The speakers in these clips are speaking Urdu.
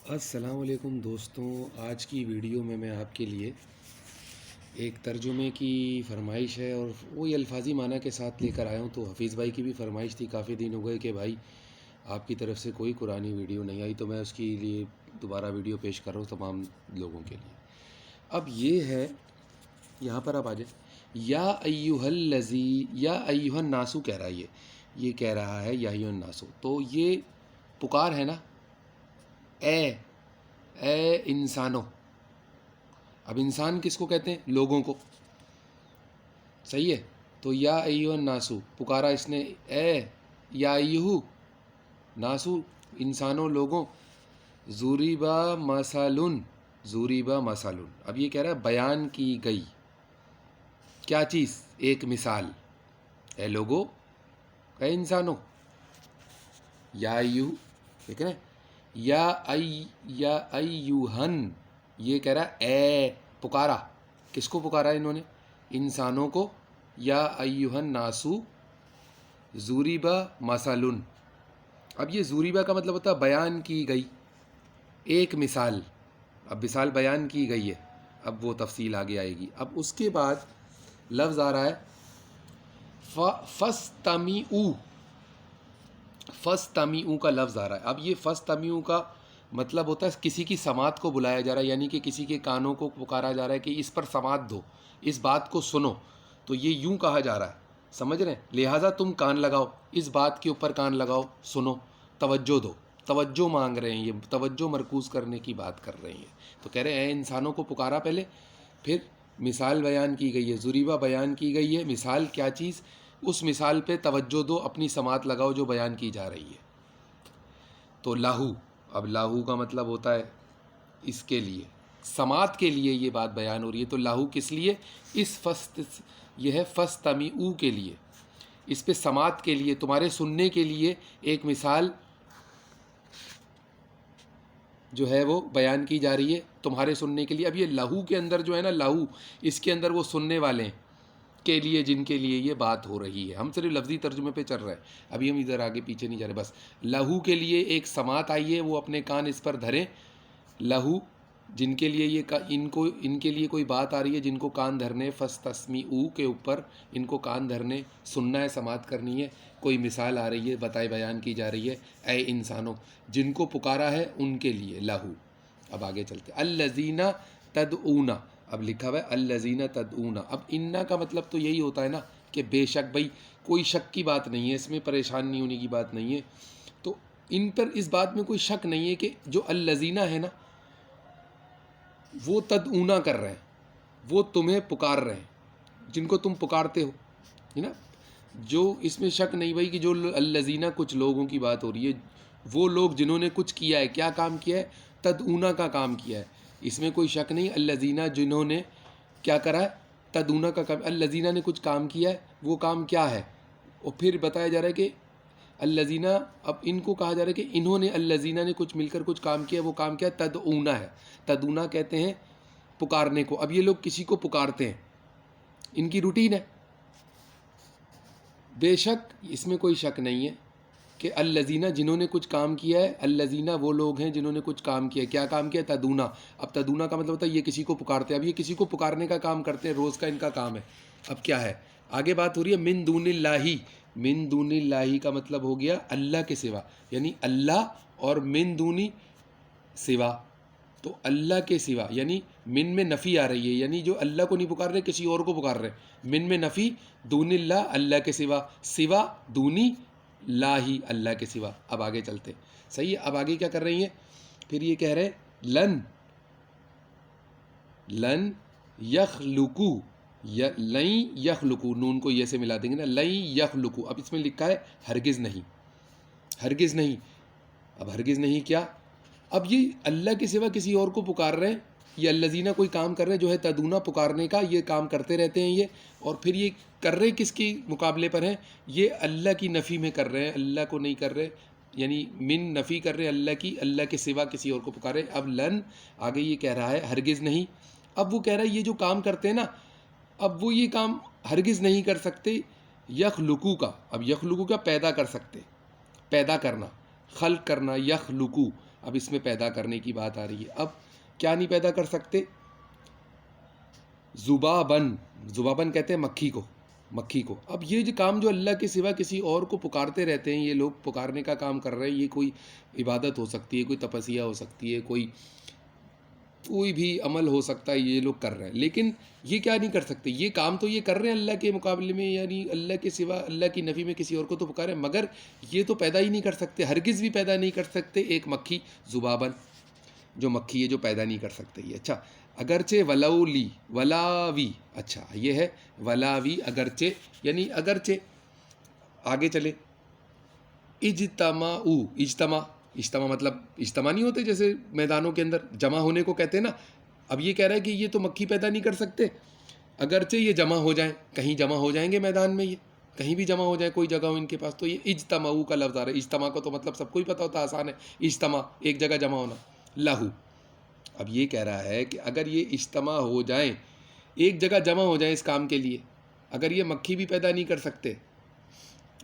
السلام علیکم دوستوں، آج کی ویڈیو میں آپ کے لیے ایک ترجمے کی فرمائش ہے اور وہی الفاظی معنی کے ساتھ لے کر آیا ہوں۔ تو حفیظ بھائی کی بھی فرمائش تھی، کافی دن ہو گئے کہ بھائی آپ کی طرف سے کوئی قرآنی ویڈیو نہیں آئی، تو میں اس کے لیے دوبارہ ویڈیو پیش کر رہا ہوں تمام لوگوں کے لیے۔ اب یہ ہے، یہاں پر آپ آ جائیں، یا ایہا الذی، یا ایہا الناسو کہہ رہا ہے، یہ کہہ رہا ہے یا ایہا الناسو، تو یہ پکار ہے نا، اے انسانوں۔ اب انسان کس کو کہتے ہیں؟ لوگوں کو، صحیح ہے؟ تو یا ایہا الناسو پکارا اس نے، اے یا ایہو ناسو انسانوں لوگوں، ضُرِبَ مثلٌ، ضُرِبَ مثلٌ، اب یہ کہہ رہا ہے بیان کی گئی کیا چیز؟ ایک مثال، اے لوگو، اے انسانوں، یا ایہو، ٹھیک ہے نا، یا ایہن، یہ کہہ رہا ہے اے، پکارا کس کو؟ پکارا انہوں نے انسانوں کو، یا ایہا الناسو ضُرِبَ مثلٌ۔ اب یہ ضُرِبَ کا مطلب ہوتا ہے بیان کی گئی ایک مثال، اب مثال بیان کی گئی ہے، اب وہ تفصیل آگے آئے گی۔ اب اس کے بعد لفظ آ رہا ہے فَاسْتَمِعُوا، فَاسْتَمِعُوا کا لفظ آ رہا ہے۔ اب یہ فَاسْتَمِعُوا کا مطلب ہوتا ہے کسی کی سماعت کو بلایا جا رہا ہے، یعنی کہ کسی کے کانوں کو پکارا جا رہا ہے کہ اس پر سماعت دو، اس بات کو سنو۔ تو یہ یوں کہا جا رہا ہے، سمجھ رہے ہیں؟ لہٰذا تم کان لگاؤ، اس بات کے اوپر کان لگاؤ، سنو، توجہ دو، توجہ مانگ رہے ہیں، یہ توجہ مرکوز کرنے کی بات کر رہے ہیں۔ تو کہہ رہے ہیں اے انسانوں کو پکارا پہلے، پھر مثال بیان کی گئی ہے، ضُرِبَ بیان کی گئی ہے، مثال کیا چیز؟ اس مثال پہ توجہ دو، اپنی سماعت لگاؤ جو بیان کی جا رہی ہے۔ تو لاہو، اب لاہو کا مطلب ہوتا ہے اس کے لیے، سماعت کے لیے یہ بات بیان ہو رہی ہے، تو لاہو کس لیے؟ اس یہ ہے فَاسْتَمِعُوا کے لیے، اس پہ سماعت کے لیے، تمہارے سننے کے لیے ایک مثال جو ہے وہ بیان کی جا رہی ہے تمہارے سننے کے لیے۔ اب یہ لہو کے اندر جو ہے نا، لہو، اس کے اندر وہ سننے والے کے لیے جن کے لیے یہ بات ہو رہی ہے، ہم صرف لفظی ترجمے پہ چل رہے ہیں، ابھی ہم ادھر آگے پیچھے نہیں جا رہے، بس لہو کے لیے ایک سماعت آئی ہے، وہ اپنے کان اس پر دھریں، لہو جن کے لیے یہ ان کے لیے کوئی بات آ رہی ہے، جن کو کان دھرنے، فَاسْتَسْمِعُوا کے اوپر ان کو کان دھرنے، سننا ہے، سماعت کرنی ہے، کوئی مثال آ رہی ہے، بتائے بیان کی جا رہی ہے، اے انسانوں، جن کو پکارا ہے ان کے لیے لہو۔ اب آگے چلتے، الذین تدعون، اب لکھا ہوا ہے الذین تدعون، اب انا کا مطلب تو یہی ہوتا ہے نا کہ بے شک، بھائی کوئی شک کی بات نہیں ہے، اس میں پریشان نہیں ہونے کی بات نہیں ہے، تو ان پر اس بات میں کوئی شک نہیں ہے کہ جو الذین ہے نا، وہ تدعونا کر رہے ہیں، وہ تمہیں پکار رہے ہیں، جن کو تم پکارتے ہو، ہے نا، جو اس میں شک نہیں بھائی کہ جو الذین کچھ لوگوں کی بات ہو رہی ہے، وہ لوگ جنہوں نے کچھ کیا ہے، کیا کام کیا ہے؟ تدعونا کا کام کیا ہے، اس میں کوئی شک نہیں، الذین جنہوں نے کیا کرا ہے؟ تدعونا کا کام، الذین نے کچھ کام کیا ہے، وہ کام کیا ہے؟ اور پھر بتایا جا رہا ہے کہ الذین، اب ان کو کہا جا رہا ہے کہ انہوں نے، الذین نے کچھ مل کر کچھ کام کیا ہے، وہ کام کیا ہے؟ تدعونا ہے، تدعونا کہتے ہیں پکارنے کو۔ اب یہ لوگ کسی کو پکارتے ہیں، ان کی روٹین ہے، بے شک اس میں کوئی شک نہیں ہے کہ الذین جنہوں نے کچھ کام کیا ہے، الذین وہ لوگ ہیں جنہوں نے کچھ کام کیا ہے، کیا کام کیا ہے؟ تدعونا۔ اب تدعونا کا مطلب ہوتا ہے یہ کسی کو پکارتے ہیں، اب یہ کسی کو پکارنے کا کام کرتے ہیں، روز کا ان کا کام ہے۔ اب کیا ہے آگے بات ہو رہی ہے؟ من دون اللہ، من دون اللہ کا مطلب ہو گیا اللہ کے سوا، یعنی اللہ اور من دونی سوا، تو اللہ کے سوا، یعنی من میں نفی آ رہی ہے، یعنی جو اللہ کو نہیں پکار رہے، کسی اور کو پکار رہے، من میں نفی، دون اللہ اللہ کے سوا، سوا دونی لا ہی اللہ کے سوا۔ اب آگے چلتے، صحیح ہے؟ اب آگے کیا کر رہی ہیں؟ پھر یہ کہہ رہے ہیں لن یخلقو، لن یخلقو، نون کو یہ سے ملا دیں گے نا، لن یخلقو، اب اس میں لکھا ہے ہرگز نہیں، ہرگز نہیں، اب ہرگز نہیں کیا؟ اب یہ اللہ کے سوا کسی اور کو پکار رہے ہیں، یہ الذین کوئی کام کر رہے ہیں جو ہے تدعونا، پکارنے کا، یہ کام کرتے رہتے ہیں یہ، اور پھر یہ کر رہے کس کے مقابلے پر ہیں؟ یہ اللہ کی نفی میں کر رہے ہیں، اللہ کو نہیں کر رہے، یعنی من نفی کر رہے ہیں اللہ کی، اللہ کے سوا کسی اور کو پکارے۔ اب لن آگے یہ کہہ رہا ہے ہرگز نہیں، اب وہ کہہ رہا ہے یہ جو کام کرتے ہیں نا، اب وہ یہ کام ہرگز نہیں کر سکتے، یخلقو کا، اب یخلقو کا پیدا کر سکتے، پیدا کرنا، خلق کرنا، یخلقو، اب اس میں پیدا کرنے کی بات آ رہی ہے. اب کیا نہیں پیدا کر سکتے؟ ذبابن. ذبابن کہتے ہیں مکھی کو. مکھی کو. اب یہ جو کام جو اللہ کے سوا کسی اور کو پکارتے رہتے ہیں، یہ لوگ پکارنے کا کام کر رہے ہیں، یہ کوئی عبادت ہو سکتی ہے، کوئی تپسیا ہو سکتی ہے، کوئی بھی عمل ہو سکتا ہے، یہ لوگ کر رہے ہیں. لیکن یہ کیا نہیں کر سکتے؟ یہ کام تو یہ کر رہے ہیں اللہ کے مقابلے میں، یعنی اللہ کے سوا اللہ کی نفی میں کسی اور کو تو پکارے، مگر یہ تو پیدا ہی نہیں کر سکتے، ہرگز بھی پیدا نہیں کر سکتے ایک مکھی ذبابن، جو مکھی ہے جو پیدا نہیں کر سکتے یہ. اچھا، اگرچہ ولولی ولاوی. اچھا یہ ہے ولاوی، اگرچہ یعنی اگرچہ. آگے چلے. اجتماع مطلب اجتماع نہیں ہوتے جیسے میدانوں کے اندر جمع ہونے کو کہتے ہیں نا. اب یہ کہہ رہا ہے کہ یہ تو مکھی پیدا نہیں کر سکتے، اگرچہ یہ جمع ہو جائیں، کہیں جمع ہو جائیں گے میدان میں، یہ کہیں بھی جمع ہو جائے، کوئی جگہ ہو ان کے پاس. تو یہ اجتماع کا لفظ آ رہا ہے. اجتماع کو تو مطلب سب کو ہی پتہ ہوتا ہے، آسان ہے. اجتماع ایک جگہ جمع ہونا. لہو. اب یہ کہہ رہا ہے کہ اگر یہ اجتماع ہو جائیں، ایک جگہ جمع ہو جائیں اس کام کے لیے، اگر یہ مکھی بھی پیدا نہیں کر سکتے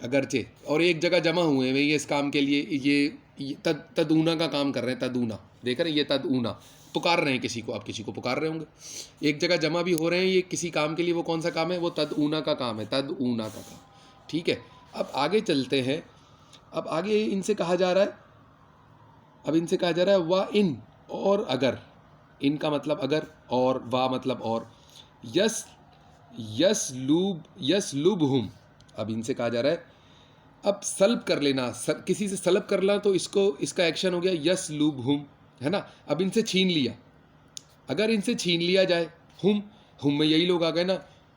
اگرچہ، اور ایک جگہ جمع ہوئے ہیں یہ اس کام کے لیے، یہ تدعونا کا کام کر رہے ہیں. تدعونا دیکھ رہے ہیں، یہ تدعونا پکار رہے ہیں کسی کو. آپ کسی کو پکار رہے ہوں گے، ایک جگہ جمع بھی ہو رہے ہیں یہ کسی کام کے لیے. وہ کون سا کام ہے؟ وہ تدعونا کا کام ہے، تدعونا کا کام. ٹھیک ہے. اب آگے چلتے ہیں. اب آگے ان سے کہا جا رہا ہے وا ان، اور اگر. ان کا مطلب اگر، اور وا مطلب اور. یسلوبہم. اب ان سے کہا جا رہا ہے اب سلب کر لینا، کسی سے سلب کرنا، تو اس کا ایکشن ہو گیا یسلوبہم، ہے نا. اب ان سے چھین لیا، اگر ان سے چھین لیا جائے. ہم میں یہی لوگ آ گئے نا،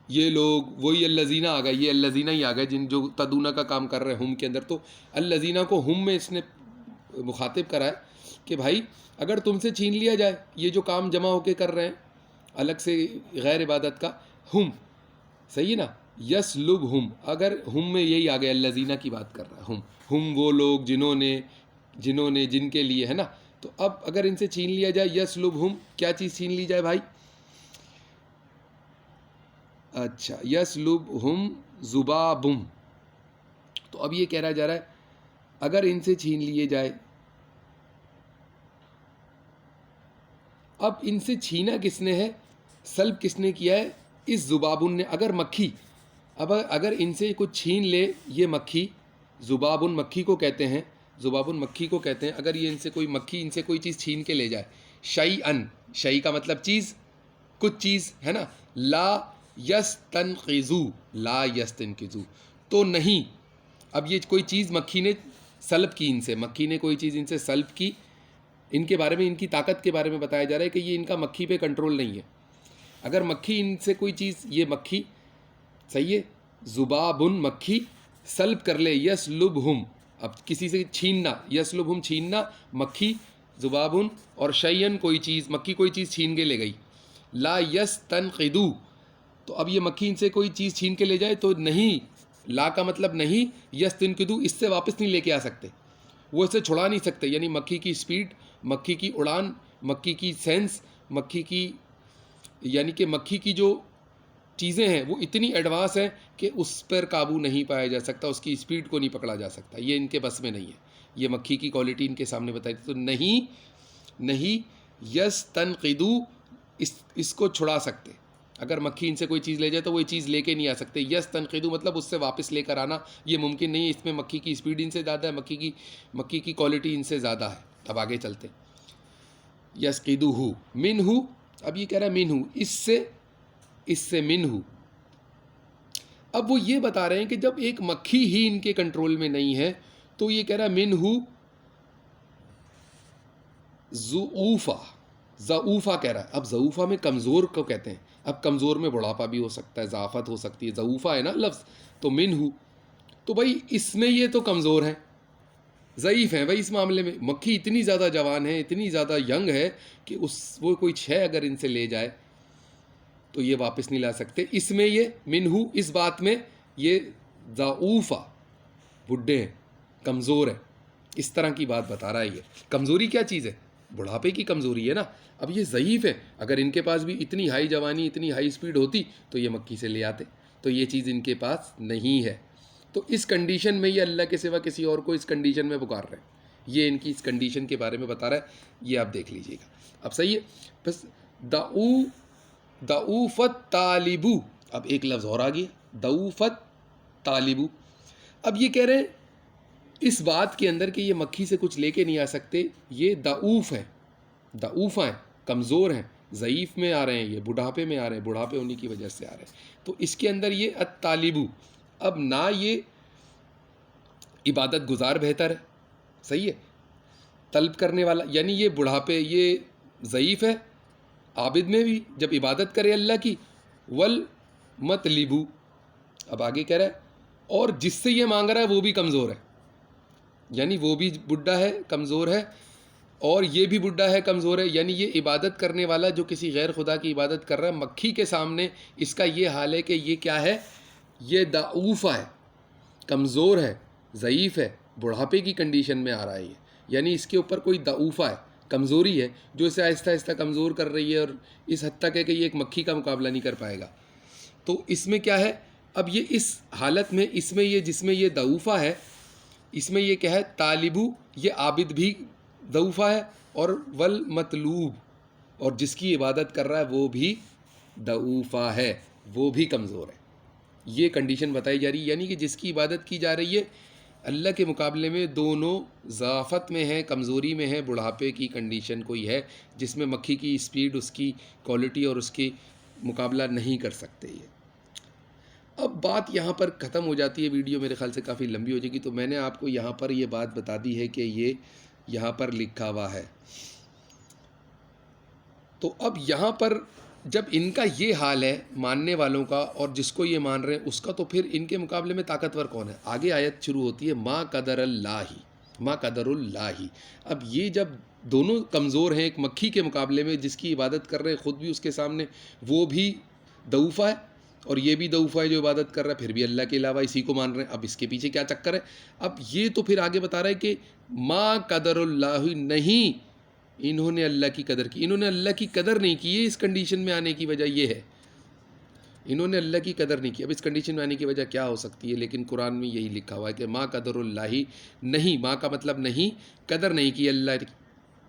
یہ لوگ وہی الذین آ گئے، یہ الذین ہی آ گئے جن جو تدونا کا کام کر رہے ہیں ہم کے اندر. تو الذین کو ہم میں اس نے مخاطب کرا ہے کہ بھائی اگر تم سے چھین لیا جائے یہ جو کام جمع ہو کے کر رہے ہیں الگ سے غیر عبادت کا، ہم صحیح ہے نا. یسلبہم، اگر ہم میں یہی آ گئے، الذین کی بات کر رہا ہے. ہم وہ لوگ جنہوں نے جن کے لیے، ہے نا. تو اب اگر ان سے چھین لیا جائے، یسلبہم، کیا چیز چھین لی جائے بھائی؟ اچھا، یسلبہم ذبابم. تو اب یہ کہہ رہا جا رہا ہے اگر ان سے چھین لیے جائے. اب ان سے چھینا کس نے ہے؟ سلب کس نے کیا ہے؟ اس ذبابن نے. اگر مکھی، اب اگر ان سے کچھ چھین لے یہ مکھی، ذبابن مکھی کو کہتے ہیں، ذبابن مکھی کو کہتے ہیں. اگر یہ ان سے کوئی مکھی ان سے کوئی چیز چھین کے لے جائے، شیئن، شیء کا مطلب چیز، کچھ چیز، ہے نا. لا یستنقذو، لا یستنقذو، تو نہیں. اب یہ کوئی چیز مکھی نے سلب کی، ان سے مکھی نے کوئی چیز ان سے سلب کی. ان کے بارے میں، ان کی طاقت کے بارے میں بتایا جا رہا ہے کہ یہ ان کا مکھی پہ کنٹرول نہیں ہے. اگر مکھی ان سے کوئی چیز، یہ مکھی صحیح ہے، ذبابن مکھی سلب کر لے، یسلبہم، اب کسی سے چھیننا، یسلبہم چھیننا، مکھی ذبابن، اور شیئن کوئی چیز، مکھی کوئی چیز چھین کے لے گئی. لا یستنقذو، تو اب یہ مکھی ان سے کوئی چیز چھین کے لے جائے تو نہیں، لا کا مطلب نہیں، یستنقذو، اس سے واپس نہیں لے کے آ سکتے، وہ اسے چھڑا نہیں سکتے. یعنی مکھی کی سپیڈ، مکھی کی اڑان، مکھی کی سینس، مکھی کی، یعنی کہ مکھی کی جو چیزیں ہیں وہ اتنی ایڈوانس ہیں کہ اس پر قابو نہیں پایا جا سکتا، اس کی سپیڈ کو نہیں پکڑا جا سکتا. یہ ان کے بس میں نہیں ہے. یہ مکھی کی کوالٹی ان کے سامنے بتائی. تو نہیں یستنقذو، اس کو چھڑا سکتے. اگر مکھی ان سے کوئی چیز لے جائے تو وہ یہ چیز لے کے نہیں آ سکتے. یستنقذو مطلب اس سے واپس لے کر آنا یہ ممکن نہیں ہے. اس میں مکھی کی سپیڈ ان سے زیادہ ہے، مکھی کی کوالٹی ان سے زیادہ ہے. اب آگے چلتے. یسقذوہ منہ، اب یہ کہہ رہا ہے منہ، اس سے منہ. اب وہ یہ بتا رہے ہیں کہ جب ایک مکھی ہی ان کے کنٹرول میں نہیں ہے تو یہ کہہ رہا ہے منہ ضعوفہ کہہ رہا ہے. اب ضعوفہ میں کمزور کو کہتے ہیں. اب کمزور میں بڑھاپا بھی ہو سکتا ہے، ضعافت ہو سکتی ہے. ضعوفہ ہے نا لفظ، تو منہ، تو بھائی اس میں یہ تو کمزور ہیں، ضعیف ہیں بھائی. اس معاملے میں مکھی اتنی زیادہ جوان ہے، اتنی زیادہ ینگ ہے کہ وہ کوئی ہے اگر ان سے لے جائے تو یہ واپس نہیں لا سکتے. اس میں یہ منہ، اس بات میں یہ ضعوفہ، بڈھے ہیں، کمزور ہیں. اس طرح کی بات بتا رہا ہے. یہ کمزوری کیا چیز ہے؟ بڑھاپے کی کمزوری ہے نا. اب یہ ضعیف ہے، اگر ان کے پاس بھی اتنی ہائی جوانی، اتنی ہائی سپیڈ ہوتی تو یہ مکھی سے لے آتے. تو یہ چیز ان کے پاس نہیں ہے. تو اس کنڈیشن میں یہ اللہ کے سوا کسی اور کو اس کنڈیشن میں پکار رہے ہیں. یہ ان کی اس کنڈیشن کے بارے میں بتا رہا ہے، یہ آپ دیکھ لیجئے گا. اب صحیح ہے. بس دعوفت طالبو، اب ایک لفظ اور آ گیا، دعوفت طالبو. اب یہ کہہ رہے ہیں اس بات کے اندر کہ یہ مکھی سے کچھ لے کے نہیں آ سکتے، یہ دعوف ہیں، دعوف ہیں، کمزور ہیں، ضعیف میں آ رہے ہیں، یہ بڑھاپے میں آ رہے ہیں، بڑھاپے ہونے کی وجہ سے آ رہے ہیں. تو اس کے اندر یہ الطالبو، اب نہ یہ عبادت گزار بہتر ہے، صحیح ہے، طلب کرنے والا، یعنی یہ بڑھاپے، یہ ضعیف ہے عابد میں بھی جب عبادت کرے اللہ کی، والمطلبو، اب آگے کہہ رہا ہے اور جس سے یہ مانگ رہا ہے وہ بھی کمزور ہے، یعنی وہ بھی بڈھا ہے، کمزور ہے، اور یہ بھی بڈھا ہے، کمزور ہے. یعنی یہ عبادت کرنے والا جو کسی غیر خدا کی عبادت کر رہا ہے، مکھی کے سامنے اس کا یہ حال ہے کہ یہ کیا ہے، یہ ضعوفہ ہے، کمزور ہے، ضعیف ہے، بڑھاپے کی کنڈیشن میں آ رہا ہے یہ. یعنی اس کے اوپر کوئی ضعوفہ ہے، کمزوری ہے جو اسے آہستہ آہستہ کمزور کر رہی ہے، اور اس حد تک ہے کہ یہ ایک مکھی کا مقابلہ نہیں کر پائے گا. تو اس میں کیا ہے، اب یہ اس حالت میں، اس میں یہ جس میں یہ ضعوفہ ہے، اس میں یہ کیا ہے، طالبو، یہ عابد بھی ضعوفہ ہے، اور والمطلوب، اور جس کی عبادت کر رہا ہے وہ بھی ضعوفہ ہے، وہ بھی کمزور ہے. یہ کنڈیشن بتائی جا رہی ہے. یعنی کہ جس کی عبادت کی جا رہی ہے اللہ کے مقابلے میں دونوں ضعافت میں ہیں، کمزوری میں ہیں، بڑھاپے کی کنڈیشن کوئی ہے جس میں مکھی کی اسپیڈ، اس کی کوالٹی اور اس کی مقابلہ نہیں کر سکتے. یہ اب بات یہاں پر ختم ہو جاتی ہے، ویڈیو میرے خیال سے کافی لمبی ہو جائے گی، تو میں نے آپ کو یہاں پر یہ بات بتا دی ہے کہ یہ یہاں پر لکھا ہوا ہے. تو اب یہاں پر جب ان کا یہ حال ہے ماننے والوں کا، اور جس کو یہ مان رہے ہیں اس کا، تو پھر ان کے مقابلے میں طاقتور کون ہے؟ آگے آیت شروع ہوتی ہے ما قدر اللہ، ما قدر اللہ. اب یہ جب دونوں کمزور ہیں ایک مکھی کے مقابلے میں، جس کی عبادت کر رہے ہیں خود بھی اس کے سامنے وہ بھی ضعوفہ ہے، اور یہ بھی ضعوفہ ہے جو عبادت کر رہا ہے، پھر بھی اللہ کے علاوہ اسی کو مان رہے ہیں. اب اس کے پیچھے کیا چکر ہے؟ اب یہ تو پھر آگے بتا رہا ہے کہ ما قدر اللہ، نہیں انہوں نے اللہ کی قدر کی، انہوں نے اللہ کی قدر نہیں کی. اس کنڈیشن میں آنے کی وجہ یہ ہے، انہوں نے اللہ کی قدر نہیں کی. اب اس کنڈیشن میں آنے کی وجہ کیا ہو سکتی ہے؟ لیکن قرآن میں یہی لکھا ہوا ہے کہ ما قدر اللہ، نہیں، ما کا مطلب نہیں، قدر نہیں کی اللہ کی،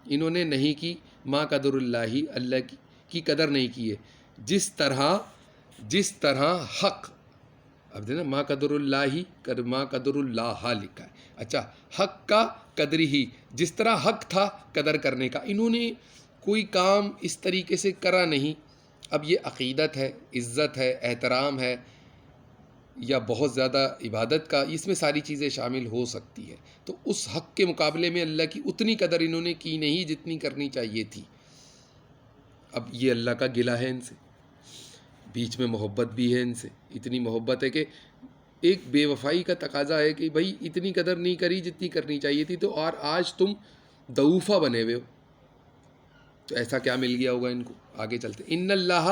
انہوں نے نہیں کی، ما قدر اللہ، اللہ کی قدر نہیں کی ہے. جس طرح حق، اب دیکھنا ما قدر اللہ، ما قدر اللہ لکھا ہے. اچھا، حق کا قدری ہی، جس طرح حق تھا قدر کرنے کا، انہوں نے کوئی کام اس طریقے سے کرا نہیں. اب یہ عقیدت ہے، عزت ہے، احترام ہے، یا بہت زیادہ عبادت کا، اس میں ساری چیزیں شامل ہو سکتی ہے. تو اس حق کے مقابلے میں اللہ کی اتنی قدر انہوں نے کی نہیں جتنی کرنی چاہیے تھی. اب یہ اللہ کا گلہ ہے ان سے، بیچ میں محبت بھی ہے ان سے، اتنی محبت ہے کہ ایک بے وفائی کا تقاضا ہے کہ بھائی اتنی قدر نہیں کری جتنی کرنی چاہیے تھی، تو اور آج تم ضعوفہ بنے ہوئے ہو، تو ایسا کیا مل گیا ہوگا ان کو. آگے چلتے، ان اللہ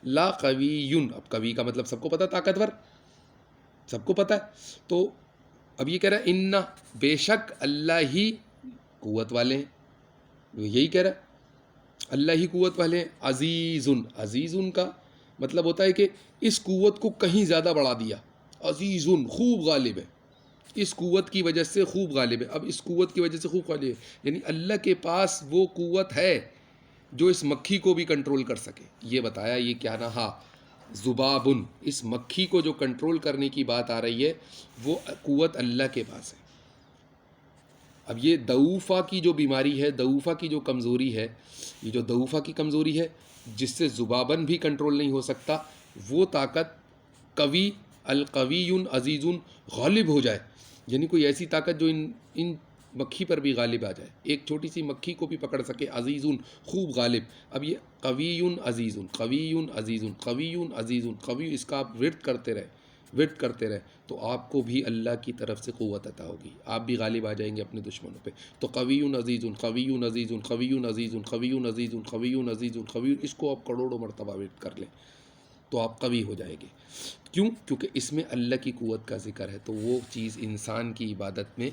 لا قوی، اب قوی کا مطلب سب کو پتہ، طاقتور، سب کو پتہ ہے. تو اب یہ کہہ رہا ہے ان، بے شک اللہ ہی قوت والے ہیں، یہی کہہ رہا ہے اللہ ہی قوت والے ہیں. عزیز کا مطلب ہوتا ہے کہ اس قوت کو کہیں زیادہ بڑھا دیا. عزیز، خوب غالب ہے، اس قوت کی وجہ سے خوب غالب ہے. اب اس قوت کی وجہ سے خوب غالب ہے، یعنی اللہ کے پاس وہ قوت ہے جو اس مکھی کو بھی کنٹرول کر سکے. یہ بتایا، یہ کیا نہا ذبابن، اس مکھی کو جو کنٹرول کرنے کی بات آ رہی ہے وہ قوت اللہ کے پاس ہے. اب یہ ضعوفہ کی جو بیماری ہے، ضعوفہ کی جو کمزوری ہے، یہ جو ضعوفہ کی کمزوری ہے جس سے ذبابن بھی کنٹرول نہیں ہو سکتا، وہ طاقت قوی، القوی عزیز، غالب ہو جائے. یعنی کوئی ایسی طاقت جو ان مکھی پر بھی غالب آ جائے، ایک چھوٹی سی مکھی کو بھی پکڑ سکے. عزیز، خوب غالب. اب یہ قوی عزیز، قوی عزیز، قوی عزیز، قوی، اس کا آپ ورد کرتے رہے تو آپ کو بھی اللہ کی طرف سے قوت عطا ہوگی، آپ بھی غالب آ جائیں گے اپنے دشمنوں پہ. تو قوی عزیز، قوی عزیز، قوی عزیز، قوی عزیز، قوی عزیز، قوی، اس کو آپ کروڑوں مرتبہ ورد کر لیں تو آپ قوی ہو جائیں گے. کیوں؟ کیونکہ اس میں اللہ کی قوت کا ذکر ہے، تو وہ چیز انسان کی عبادت میں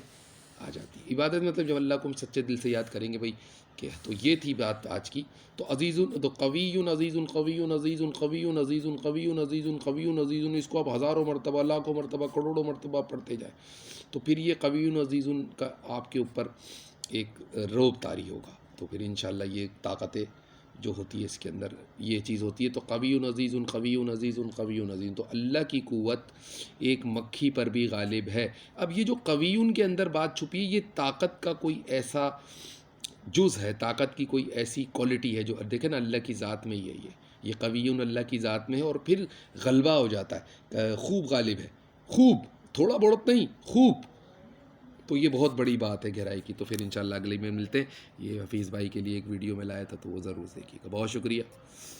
آ جاتی ہے. عبادت مطلب جب اللہ کو ہم سچے دل سے یاد کریں گے بھائی کہ، تو یہ تھی بات آج کی. تو عزیز، تو قوی عزیز، قوی عزیز، قوی عزیز، قوی عزیز، قوی عزیز، اس کو آپ ہزاروں مرتبہ، لاکھوں مرتبہ، کروڑوں مرتبہ پڑھتے جائیں تو پھر یہ قوی عزیز کا آپ کے اوپر ایک روب طاری ہوگا. تو پھر انشاءاللہ یہ طاقتیں جو ہوتی ہے اس کے اندر یہ چیز ہوتی ہے. تو قوی عزیز قوی عزیز قوی عزیز، تو اللہ کی قوت ایک مکھی پر بھی غالب ہے. اب یہ جو قوی کے اندر بات چھپی ہے، یہ طاقت کا کوئی ایسا جز ہے، طاقت کی کوئی ایسی کوالٹی ہے جو دیکھیں نا اللہ کی ذات میں ہی ہے. یہ قوی اللہ کی ذات میں ہے، اور پھر غلبہ ہو جاتا ہے، خوب غالب ہے، خوب، تھوڑا بہت نہیں، خوب. تو یہ بہت بڑی بات ہے گہرائی کی. تو پھر انشاءاللہ اگلے میں ملتے ہیں. یہ حفیظ بھائی کے لیے ایک ویڈیو میں لایا تھا، تو وہ ضرور دیکھیے گا. بہت شکریہ.